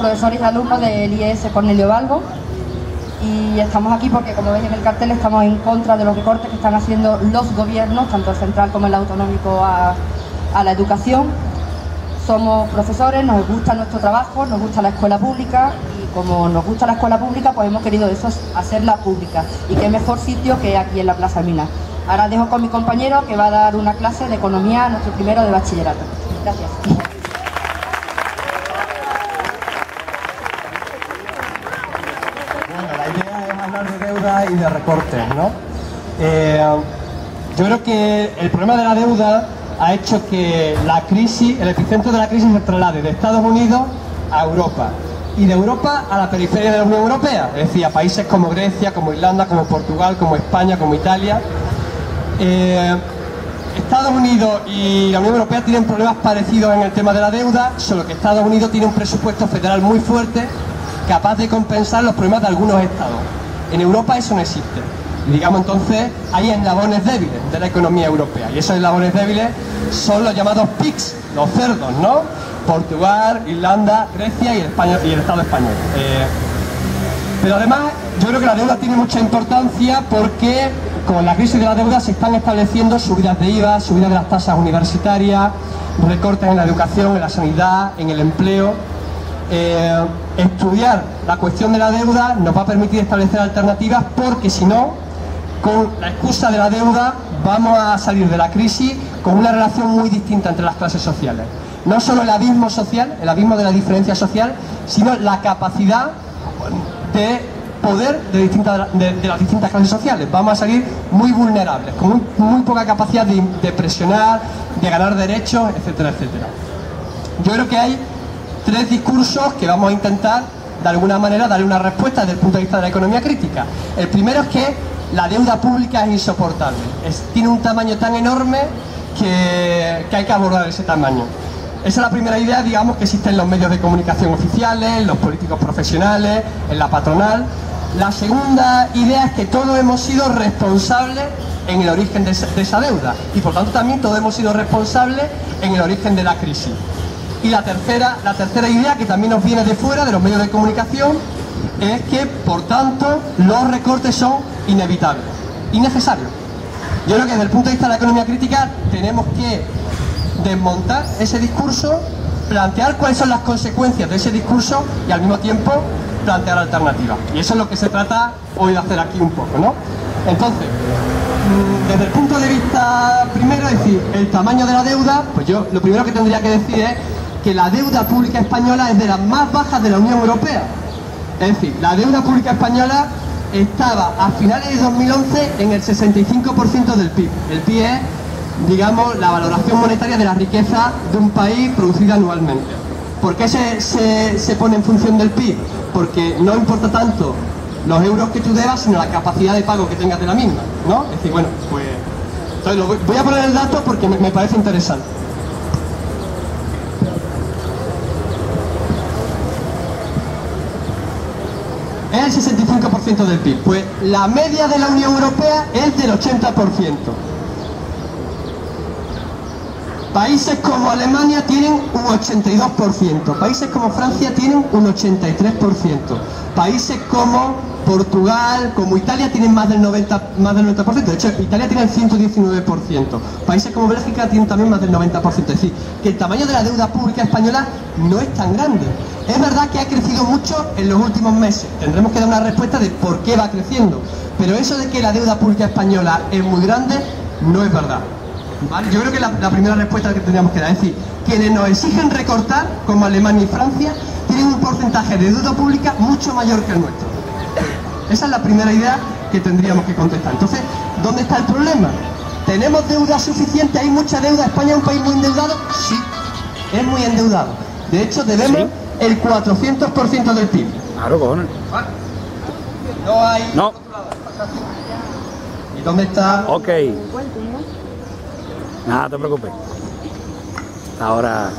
Profesores y alumnos del IES Cornelio Balbo, y estamos aquí porque, como veis en el cartel, estamos en contra de los recortes que están haciendo los gobiernos, tanto el central como el autonómico, a la educación. Somos profesores, nos gusta nuestro trabajo, nos gusta la escuela pública, y como nos gusta la escuela pública, pues hemos querido eso, hacerla pública, y qué mejor sitio que aquí en la Plaza Minas. Ahora dejo con mi compañero, que va a dar una clase de economía a nuestro primero de bachillerato. Gracias. De deuda y de recortes, ¿no? Yo creo que el problema de la deuda ha hecho que la crisis, el epicentro de la crisis se traslade de Estados Unidos a Europa, y de Europa a la periferia de la Unión Europea, es decir, a países como Grecia, como Irlanda, como Portugal, como España, como Italia. Estados Unidos y la Unión Europea tienen problemas parecidos en el tema de la deuda, solo que Estados Unidos tiene un presupuesto federal muy fuerte, capaz de compensar los problemas de algunos estados. En Europa eso no existe. Y digamos, entonces hay eslabones débiles de la economía europea, y esos eslabones débiles son los llamados PIGS, los cerdos, ¿no? Portugal, Irlanda, Grecia y el Estado español. Pero además yo creo que la deuda tiene mucha importancia porque con la crisis de la deuda se están estableciendo subidas de IVA, subidas de las tasas universitarias, recortes en la educación, en la sanidad, en el empleo. Estudiar la cuestión de la deuda nos va a permitir establecer alternativas, porque si no, con la excusa de la deuda vamos a salir de la crisis con una relación muy distinta entre las clases sociales. No solo el abismo social, el abismo de la diferencia social, sino la capacidad de poder de las distintas clases sociales. Vamos a salir muy vulnerables, con muy poca capacidad de presionar, de ganar derechos, etcétera, etcétera. Yo creo que hay tres discursos que vamos a intentar de alguna manera darle una respuesta desde el punto de vista de la economía crítica. El primero es que la deuda pública es insoportable, tiene un tamaño tan enorme que hay que abordar ese tamaño. Esa es la primera idea, digamos, que existe en los medios de comunicación oficiales, en los políticos profesionales, en la patronal. La segunda idea es que todos hemos sido responsables en el origen de esa deuda, y por tanto también todos hemos sido responsables en el origen de la crisis. Y la tercera idea, que también nos viene de fuera, de los medios de comunicación, es que, por tanto, los recortes son inevitables y necesarios. Yo creo que desde el punto de vista de la economía crítica tenemos que desmontar ese discurso, plantear cuáles son las consecuencias de ese discurso y al mismo tiempo plantear alternativas. Y eso es lo que se trata hoy de hacer aquí un poco, ¿no? Entonces, desde el punto de vista primero, es decir, el tamaño de la deuda, pues yo lo primero que tendría que decir es que la deuda pública española es de las más bajas de la Unión Europea. Es decir, la deuda pública española estaba a finales de 2011 en el 65% del PIB. El PIB es, digamos, la valoración monetaria de la riqueza de un país producida anualmente. ¿Por qué se pone en función del PIB? Porque no importa tanto los euros que tú debas, sino la capacidad de pago que tengas de la misma, ¿no? Es decir, bueno, pues entonces voy a poner el dato porque me parece interesante. Es el 65% del PIB. Pues la media de la Unión Europea es del 80%. Países como Alemania tienen un 82%, países como Francia tienen un 83%, países como Portugal, como Italia tienen más del 90%, de hecho Italia tiene el 119%, países como Bélgica tienen también más del 90%, es decir, que el tamaño de la deuda pública española no es tan grande. Es verdad que ha crecido mucho en los últimos meses, tendremos que dar una respuesta de por qué va creciendo, pero eso de que la deuda pública española es muy grande no es verdad. ¿Vale? Yo creo que la primera respuesta que tendríamos que dar es decir, quienes nos exigen recortar, como Alemania y Francia, tienen un porcentaje de deuda pública mucho mayor que el nuestro. Esa es la primera idea que tendríamos que contestar. Entonces, ¿dónde está el problema? ¿Tenemos deuda suficiente? ¿Hay mucha deuda? ¿España es un país muy endeudado? Sí, es muy endeudado. De hecho, debemos el 400% del PIB. Claro, cojones. No hay... No. ¿Y dónde está? Ok. Nada, no te preocupes. Ahora...